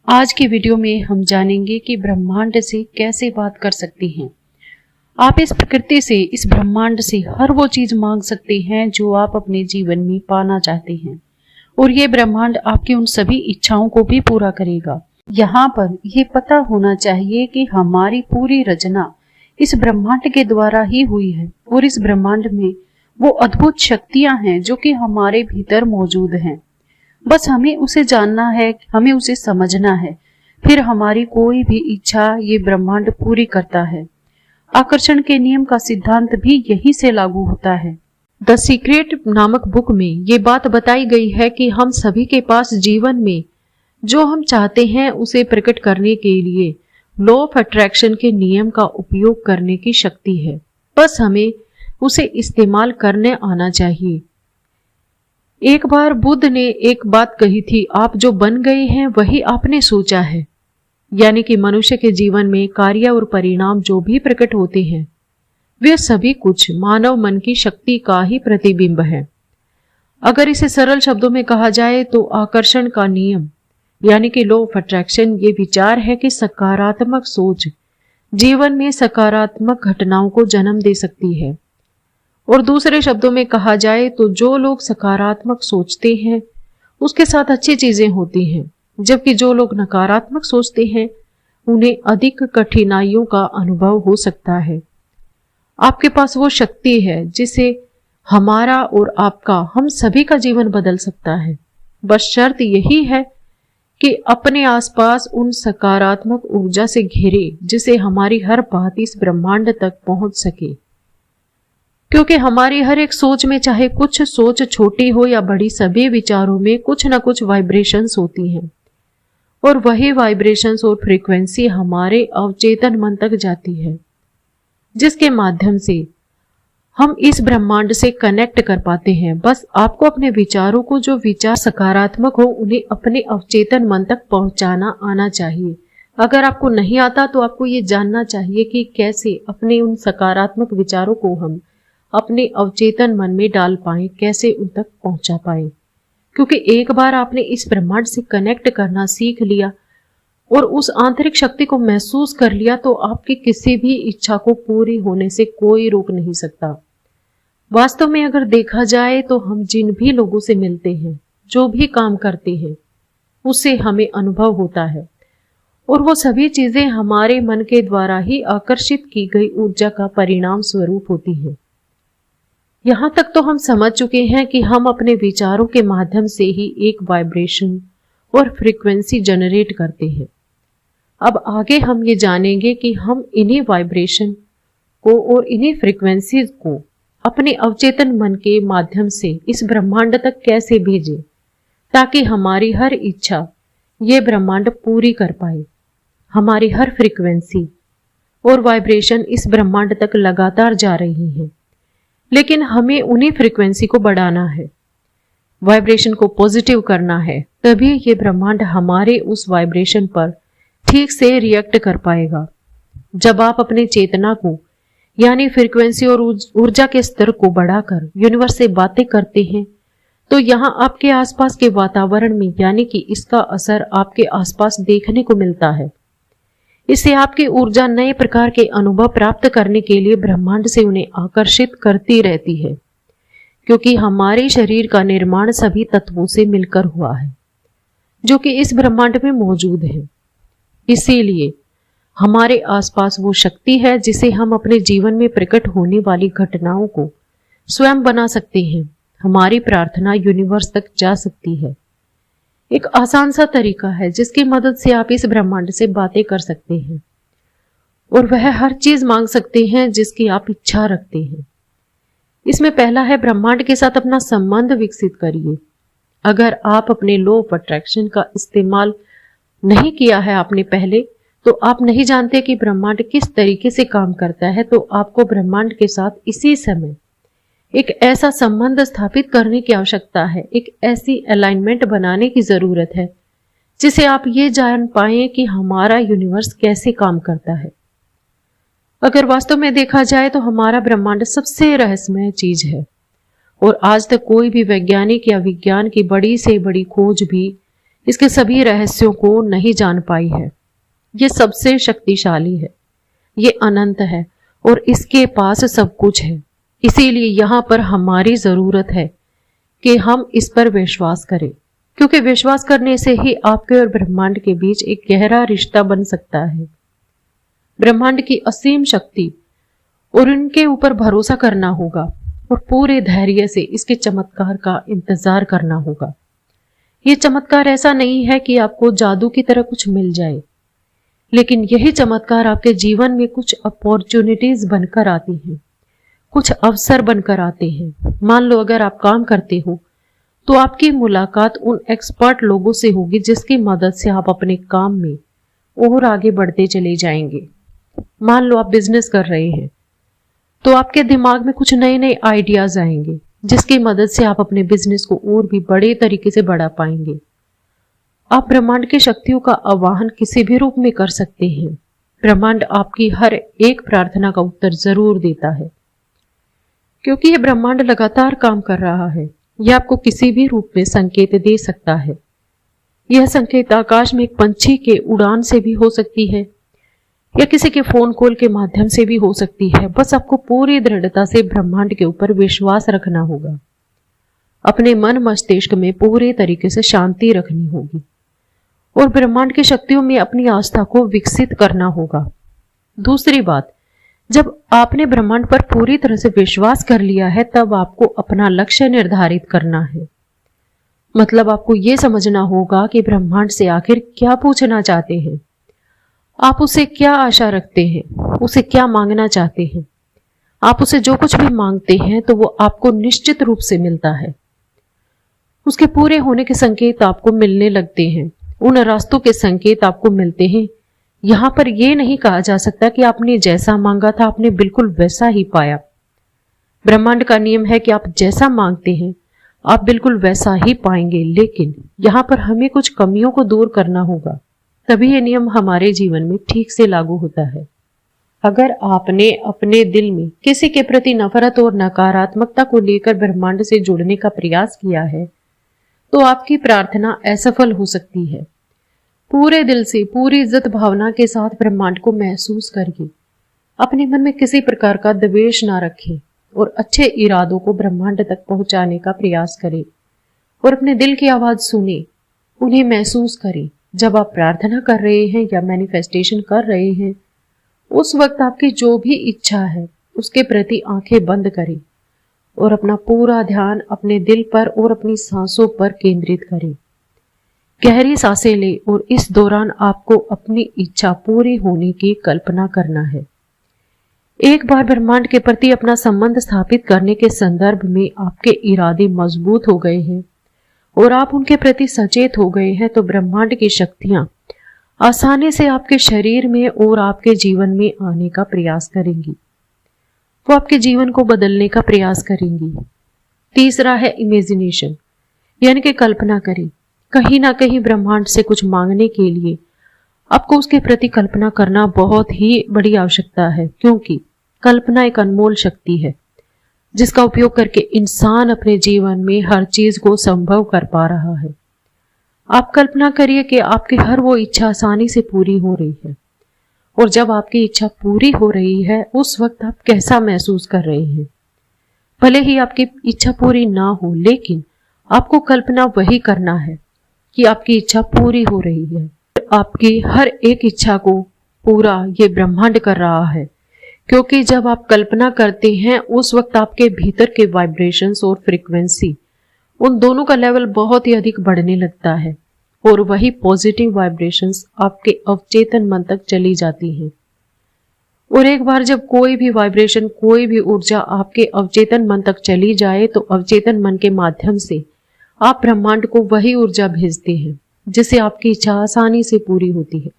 आज की वीडियो में हम जानेंगे कि ब्रह्मांड से कैसे बात कर सकते हैं। आप इस प्रकृति से, इस ब्रह्मांड से हर वो चीज मांग सकते हैं जो आप अपने जीवन में पाना चाहते हैं और ये ब्रह्मांड आपकी उन सभी इच्छाओं को भी पूरा करेगा। यहाँ पर ये पता होना चाहिए कि हमारी पूरी रचना इस ब्रह्मांड के द्वारा ही हुई है और इस ब्रह्मांड में वो अद्भुत शक्तियां हैं जो कि हमारे भीतर मौजूद हैं। बस हमें उसे जानना है, हमें उसे समझना है, फिर हमारी कोई भी इच्छा ये ब्रह्मांड पूरी करता है। आकर्षण के नियम का सिद्धांत भी यही से लागू होता है। द सीक्रेट नामक बुक में ये बात बताई गई है कि हम सभी के पास जीवन में जो हम चाहते हैं उसे प्रकट करने के लिए लॉ ऑफ अट्रैक्शन के नियम का उपयोग करने की शक्ति है। बस हमें उसे इस्तेमाल करने आना चाहिए। एक बार बुद्ध ने एक बात कही थी, आप जो बन गए हैं वही आपने सोचा है। यानी कि मनुष्य के जीवन में कार्य और परिणाम जो भी प्रकट होते हैं वे सभी कुछ मानव मन की शक्ति का ही प्रतिबिंब है। अगर इसे सरल शब्दों में कहा जाए तो आकर्षण का नियम यानी कि लॉ ऑफ अट्रैक्शन ये विचार है कि सकारात्मक सोच जीवन में सकारात्मक घटनाओं को जन्म दे सकती है। और दूसरे शब्दों में कहा जाए तो जो लोग सकारात्मक सोचते हैं उसके साथ अच्छी चीजें होती हैं, जबकि जो लोग नकारात्मक सोचते हैं उन्हें अधिक कठिनाइयों का अनुभव हो सकता है। आपके पास वो शक्ति है जिसे हमारा और आपका, हम सभी का जीवन बदल सकता है। बस शर्त यही है कि अपने आसपास उन सकारात्मक ऊर्जा से घिरे जिसे हमारी हर बात इस ब्रह्मांड तक पहुंच सके। क्योंकि हमारी हर एक सोच में, चाहे कुछ सोच छोटी हो या बड़ी, सभी विचारों में कुछ ना कुछ वाइब्रेशंस होती हैं और वही वाइब्रेशंस और फ्रीक्वेंसी हमारे अवचेतन मन तक जाती है, जिसके माध्यम से हम इस ब्रह्मांड से कनेक्ट कर पाते हैं। बस आपको अपने विचारों को, जो विचार सकारात्मक हो, उन्हें अपने अवचेतन मन तक पहुंचाना आना चाहिए। अगर आपको नहीं आता तो आपको ये जानना चाहिए कि कैसे अपने उन सकारात्मक विचारों को हम अपने अवचेतन मन में डाल पाए, कैसे उन तक पहुंचा पाए। क्योंकि एक बार आपने इस ब्रह्मांड से कनेक्ट करना सीख लिया और उस आंतरिक शक्ति को महसूस कर लिया तो आपकी किसी भी इच्छा को पूरी होने से कोई रोक नहीं सकता। वास्तव में अगर देखा जाए तो हम जिन भी लोगों से मिलते हैं, जो भी काम करते हैं, उससे हमें अनुभव होता है और वो सभी चीजें हमारे मन के द्वारा ही आकर्षित की गई ऊर्जा का परिणाम स्वरूप होती हैं। यहां तक तो हम समझ चुके हैं कि हम अपने विचारों के माध्यम से ही एक वाइब्रेशन और फ्रीक्वेंसी जनरेट करते हैं। अब आगे हम ये जानेंगे कि हम इन्हीं वाइब्रेशन को और इन्हीं फ्रीक्वेंसीज को अपने अवचेतन मन के माध्यम से इस ब्रह्मांड तक कैसे भेजें ताकि हमारी हर इच्छा ये ब्रह्मांड पूरी कर पाए। हमारी हर फ्रीक्वेंसी और वाइब्रेशन इस ब्रह्मांड तक लगातार जा रही है, लेकिन हमें उन्हीं फ्रीक्वेंसी को बढ़ाना है, वाइब्रेशन को पॉजिटिव करना है, तभी ये ब्रह्मांड हमारे उस वाइब्रेशन पर ठीक से रिएक्ट कर पाएगा। जब आप अपने चेतना को यानी फ्रीक्वेंसी और ऊर्जा के स्तर को बढ़ाकर यूनिवर्स से बातें करते हैं तो यहाँ आपके आसपास के वातावरण में यानी कि इसका असर आपके आसपास देखने को मिलता है। इससे आपकी ऊर्जा नए प्रकार के अनुभव प्राप्त करने के लिए ब्रह्मांड से उन्हें आकर्षित करती रहती है, क्योंकि हमारे शरीर का निर्माण सभी तत्वों से मिलकर हुआ है जो कि इस ब्रह्मांड में मौजूद है। इसीलिए हमारे आसपास वो शक्ति है जिसे हम अपने जीवन में प्रकट होने वाली घटनाओं को स्वयं बना सकते हैं। हमारी प्रार्थना यूनिवर्स तक जा सकती है। एक आसान सा तरीका है जिसकी मदद से आप इस ब्रह्मांड से बातें कर सकते हैं और वह हर चीज मांग सकते हैं जिसकी आप इच्छा रखते हैं। इसमें पहला है, ब्रह्मांड के साथ अपना संबंध विकसित करिए। अगर आप अपने लॉ ऑफ अट्रैक्शन का इस्तेमाल नहीं किया है आपने पहले, तो आप नहीं जानते कि ब्रह्मांड किस तरीके से काम करता है, तो आपको ब्रह्मांड के साथ इसी समय एक ऐसा संबंध स्थापित करने की आवश्यकता है, एक ऐसी अलाइनमेंट बनाने की जरूरत है जिसे आप ये जान पाएं कि हमारा यूनिवर्स कैसे काम करता है। अगर वास्तव में देखा जाए तो हमारा ब्रह्मांड सबसे रहस्यमय चीज है और आज तक कोई भी वैज्ञानिक या विज्ञान की बड़ी से बड़ी खोज भी इसके सभी रहस्यों को नहीं जान पाई है। ये सबसे शक्तिशाली है, ये अनंत है और इसके पास सब कुछ है। इसीलिए यहां पर हमारी जरूरत है कि हम इस पर विश्वास करें, क्योंकि विश्वास करने से ही आपके और ब्रह्मांड के बीच एक गहरा रिश्ता बन सकता है। ब्रह्मांड की असीम शक्ति और उनके ऊपर भरोसा करना होगा और पूरे धैर्य से इसके चमत्कार का इंतजार करना होगा। ये चमत्कार ऐसा नहीं है कि आपको जादू की तरह कुछ मिल जाए, लेकिन यही चमत्कार आपके जीवन में कुछ अपॉर्चुनिटीज बनकर आती हैं, कुछ अवसर बनकर आते हैं। मान लो अगर आप काम करते हो तो आपकी मुलाकात उन एक्सपर्ट लोगों से होगी जिसकी मदद से आप अपने काम में और आगे बढ़ते चले जाएंगे। मान लो आप बिजनेस कर रहे हैं तो आपके दिमाग में कुछ नए नए आइडियाज आएंगे जिसकी मदद से आप अपने बिजनेस को और भी बड़े तरीके से बढ़ा पाएंगे। आप ब्रह्मांड की शक्तियों का आवाहन किसी भी रूप में कर सकते हैं। ब्रह्मांड आपकी हर एक प्रार्थना का उत्तर जरूर देता है, क्योंकि यह ब्रह्मांड लगातार काम कर रहा है। यह आपको किसी भी रूप में संकेत दे सकता है। यह संकेत आकाश में एक पंछी के उड़ान से भी हो सकती है या किसी के फोन कॉल के माध्यम से भी हो सकती है। बस आपको पूरी दृढ़ता से ब्रह्मांड के ऊपर विश्वास रखना होगा। अपने मन मस्तिष्क में पूरे तरीके से शांति रखनी होगी और ब्रह्मांड की शक्तियों में अपनी आस्था को विकसित करना होगा। दूसरी बात, जब आपने ब्रह्मांड पर पूरी तरह से विश्वास कर लिया है तब आपको अपना लक्ष्य निर्धारित करना है। मतलब आपको यह समझना होगा कि ब्रह्मांड से आखिर क्या पूछना चाहते हैं, आप उसे क्या आशा रखते हैं, उसे क्या मांगना चाहते हैं। आप उसे जो कुछ भी मांगते हैं तो वो आपको निश्चित रूप से मिलता है। उसके पूरे होने के संकेत आपको मिलने लगते हैं, उन रास्तों के संकेत आपको मिलते हैं। यहां पर यह नहीं कहा जा सकता कि आपने जैसा मांगा था आपने बिल्कुल वैसा ही पाया। ब्रह्मांड का नियम है कि आप जैसा मांगते हैं आप बिल्कुल वैसा ही पाएंगे, लेकिन यहां पर हमें कुछ कमियों को दूर करना होगा, तभी यह नियम हमारे जीवन में ठीक से लागू होता है। अगर आपने अपने दिल में किसी के प्रति नफरत और नकारात्मकता को लेकर ब्रह्मांड से जुड़ने का प्रयास किया है तो आपकी प्रार्थना असफल हो सकती है। पूरे दिल से, पूरी इज्जत भावना के साथ ब्रह्मांड को महसूस करिए। अपने मन में किसी प्रकार का द्वेष ना रखें और अच्छे इरादों को ब्रह्मांड तक पहुंचाने का प्रयास करें और अपने दिल की आवाज सुने, उन्हें महसूस करें। जब आप प्रार्थना कर रहे हैं या मैनिफेस्टेशन कर रहे हैं उस वक्त आपकी जो भी इच्छा है उसके प्रति आंखें बंद करें और अपना पूरा ध्यान अपने दिल पर और अपनी सांसों पर केंद्रित करें। गहरी सांसें लें और इस दौरान आपको अपनी इच्छा पूरी होने की कल्पना करना है। एक बार ब्रह्मांड के प्रति अपना संबंध स्थापित करने के संदर्भ में आपके इरादे मजबूत हो गए हैं और आप उनके प्रति सचेत हो गए हैं तो ब्रह्मांड की शक्तियां आसानी से आपके शरीर में और आपके जीवन में आने का प्रयास करेंगी। वो आपके जीवन को बदलने का प्रयास करेंगी। तीसरा है इमेजिनेशन, यानी कि कल्पना करें। कहीं ना कहीं ब्रह्मांड से कुछ मांगने के लिए आपको उसके प्रति कल्पना करना बहुत ही बड़ी आवश्यकता है, क्योंकि कल्पना एक अनमोल शक्ति है जिसका उपयोग करके इंसान अपने जीवन में हर चीज को संभव कर पा रहा है। आप कल्पना करिए कि आपकी हर वो इच्छा आसानी से पूरी हो रही है और जब आपकी इच्छा पूरी हो रही है उस वक्त आप कैसा महसूस कर रहे हैं। भले ही आपकी इच्छा पूरी ना हो, लेकिन आपको कल्पना वही करना है कि आपकी इच्छा पूरी हो रही है। आपकी हर एक इच्छा को पूरा ये ब्रह्मांड कर रहा है, क्योंकि जब आप कल्पना करते हैं उस वक्त आपके भीतर के वाइब्रेशंस और फ्रीक्वेंसी उन दोनों का लेवल बहुत ही अधिक बढ़ने लगता है और वही पॉजिटिव वाइब्रेशंस आपके अवचेतन मन तक चली जाती हैं। और एक बार जब कोई भी वाइब्रेशन, कोई भी ऊर्जा आपके अवचेतन मन तक चली जाए तो अवचेतन मन के माध्यम से आप ब्रह्मांड को वही ऊर्जा भेजते हैं जिससे आपकी इच्छा आसानी से पूरी होती है।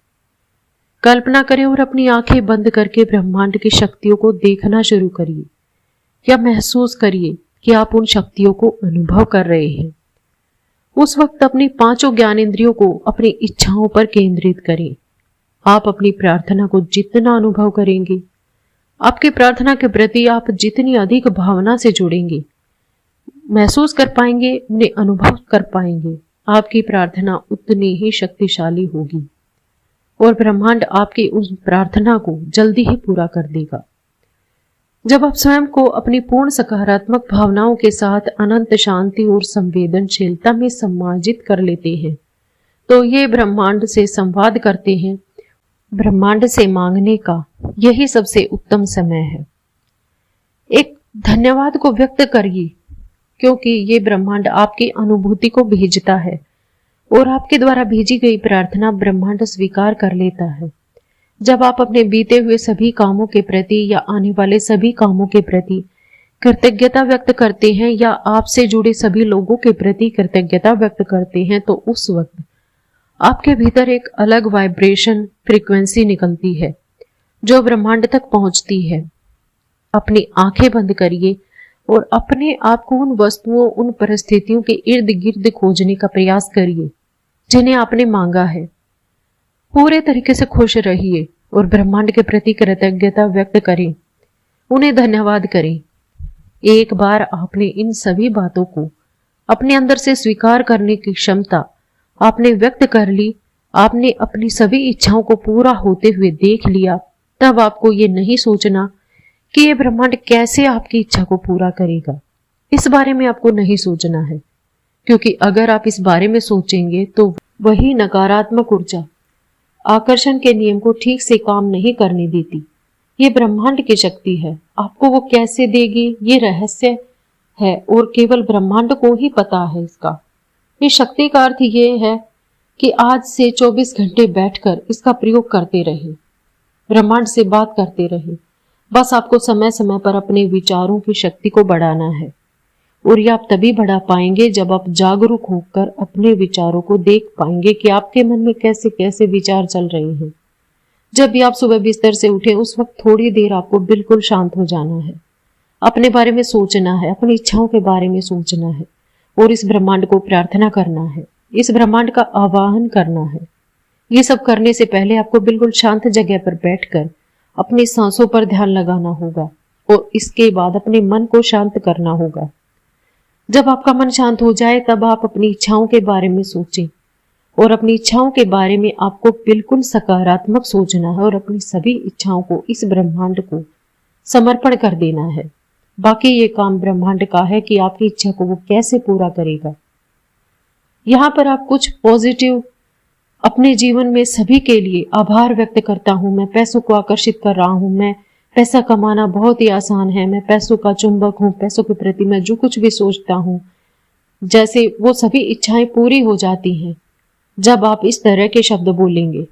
कल्पना करें और अपनी आंखें बंद करके ब्रह्मांड की शक्तियों को देखना शुरू करिए या महसूस करिए कि आप उन शक्तियों को अनुभव कर रहे हैं। उस वक्त अपनी पांचों ज्ञानेंद्रियों को अपनी इच्छाओं पर केंद्रित करें। आप अपनी प्रार्थना को जितना अनुभव करेंगे, आपकी प्रार्थना के प्रति आप जितनी अधिक भावना से जुड़ेंगे, महसूस कर पाएंगे, उन्हें अनुभव कर पाएंगे, आपकी प्रार्थना उतनी ही शक्तिशाली होगी और ब्रह्मांड आपकी उस प्रार्थना को जल्दी ही पूरा कर देगा। जब आप स्वयं को अपनी पूर्ण सकारात्मक भावनाओं के साथ अनंत शांति और संवेदनशीलता में समाजित कर लेते हैं, तो ये ब्रह्मांड से संवाद करते हैं। ब्रह्मांड से मांगने का यही सबसे उत्तम समय है। एक धन्यवाद को व्यक्त करिए, क्योंकि ये ब्रह्मांड आपकी अनुभूति को भेजता है और आपके द्वारा भेजी गई प्रार्थना ब्रह्मांड स्वीकार कर लेता है। जब आप अपने बीते हुए सभी कामों के प्रति या आने वाले सभी कामों के प्रति कृतज्ञता व्यक्त करते हैं या आपसे जुड़े सभी लोगों के प्रति कृतज्ञता व्यक्त करते हैं, तो उस वक्त आपके भीतर एक अलग वाइब्रेशन फ्रीक्वेंसी निकलती है जो ब्रह्मांड तक पहुंचती है। अपनी आंखें बंद करिए और अपने आप को उन वस्तुओं, उन परिस्थितियों के इर्द गिर्द खोजने का प्रयास करिए जिन्हें आपने मांगा है। पूरे तरीके से खुश रहिए और ब्रह्मांड के प्रति कृतज्ञता व्यक्त करें, उन्हें धन्यवाद करें। एक बार आपने इन सभी बातों को अपने अंदर से स्वीकार करने की क्षमता आपने व्यक्त कर ली, आपने अपनी सभी इच्छाओं को पूरा होते हुए देख लिया, तब आपको ये नहीं सोचना कि ये ब्रह्मांड कैसे आपकी इच्छा को पूरा करेगा। इस बारे में आपको नहीं सोचना है, क्योंकि अगर आप इस बारे में सोचेंगे तो वही नकारात्मक ऊर्जा आकर्षण के नियम को ठीक से काम नहीं करने देती। ये ब्रह्मांड की शक्ति है, आपको वो कैसे देगी ये रहस्य है और केवल ब्रह्मांड को ही पता है इसका। इस शक्ति का अर्थ ये है कि आज से 24 घंटे बैठकर इसका प्रयोग करते रहे, ब्रह्मांड से बात करते रहे। बस आपको समय समय पर अपने विचारों की शक्ति को बढ़ाना है और ये आप तभी बढ़ा पाएंगे जब आप जागरूक होकर अपने विचारों को देख पाएंगे कि आपके मन में कैसे कैसे विचार चल रहे हैं। जब भी आप सुबह बिस्तर से उठे उस वक्त थोड़ी देर आपको बिल्कुल शांत हो जाना है, अपने बारे में सोचना है, अपनी इच्छाओं के बारे में सोचना है और इस ब्रह्मांड को प्रार्थना करना है, इस ब्रह्मांड का आवाहन करना है। ये सब करने से पहले आपको बिल्कुल शांत जगह पर बैठकर अपनी सांसों पर ध्यान लगाना होगा और इसके बाद अपने मन को शांत करना होगा। जब आपका मन शांत हो जाए तब आप अपनी इच्छाओं के बारे में सोचें और अपनी इच्छाओं के बारे में आपको बिल्कुल सकारात्मक सोचना है और अपनी सभी इच्छाओं को इस ब्रह्मांड को समर्पण कर देना है। बाकी ये काम ब्रह्मांड का है कि आपकी इच्छा को वो कैसे पूरा करेगा। यहाँ पर आप कुछ पॉजिटिव अपने जीवन में सभी के लिए आभार व्यक्त करता हूँ। मैं पैसों को आकर्षित कर रहा हूँ, मैं पैसा कमाना बहुत ही आसान है, मैं पैसों का चुंबक हूँ, पैसों के प्रति मैं जो कुछ भी सोचता हूँ, जैसे वो सभी इच्छाएं पूरी हो जाती हैं। जब आप इस तरह के शब्द बोलेंगे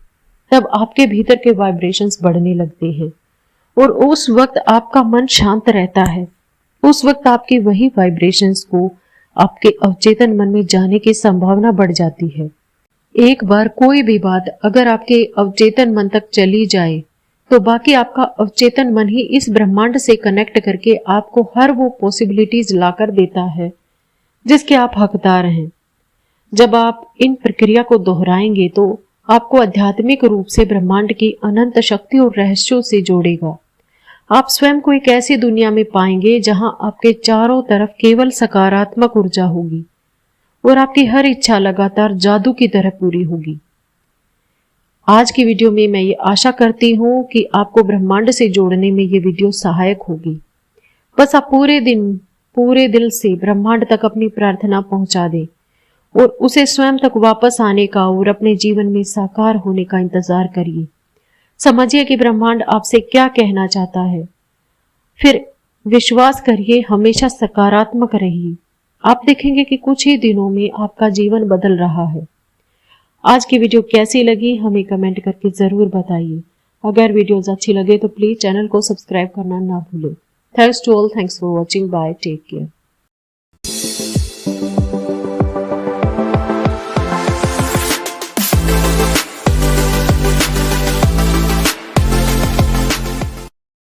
तब आपके भीतर के वाइब्रेशंस बढ़ने लगते हैं और उस वक्त आपका मन शांत रहता है। उस वक्त आपकी वही वाइब्रेशंस को आपके अवचेतन मन में जाने की संभावना बढ़ जाती है। एक बार कोई भी बात अगर आपके अवचेतन मन तक चली जाए तो बाकी आपका अवचेतन मन ही इस ब्रह्मांड से कनेक्ट करके आपको हर वो पॉसिबिलिटीज लाकर देता है जिसके आप हकदार हैं। जब आप इन प्रक्रिया को दोहराएंगे तो आपको आध्यात्मिक रूप से ब्रह्मांड की अनंत शक्ति और रहस्यों से जोड़ेगा। आप स्वयं को एक ऐसी दुनिया में पाएंगे जहां आपके चारों तरफ केवल सकारात्मक ऊर्जा होगी और आपकी हर इच्छा लगातार जादू की तरह पूरी होगी। आज की वीडियो में मैं ये आशा करती हूँ कि आपको ब्रह्मांड से जोड़ने में ये वीडियो सहायक होगी। बस आप पूरे दिल से ब्रह्मांड तक अपनी प्रार्थना पहुंचा दें और उसे स्वयं तक वापस आने का और अपने जीवन में साकार होने का इंतजार करिए। समझिए कि ब्रह्मांड आपसे क्या कहना चाहता है, फिर विश्वास करिए, हमेशा सकारात्मक रहिए। आप देखेंगे कि कुछ ही दिनों में आपका जीवन बदल रहा है। आज की वीडियो कैसी लगी हमें कमेंट करके जरूर बताइए। अगर वीडियोस अच्छी लगे तो प्लीज चैनल को सब्सक्राइब करना ना भूलें। Thanks to all, thanks for watching, bye, take care.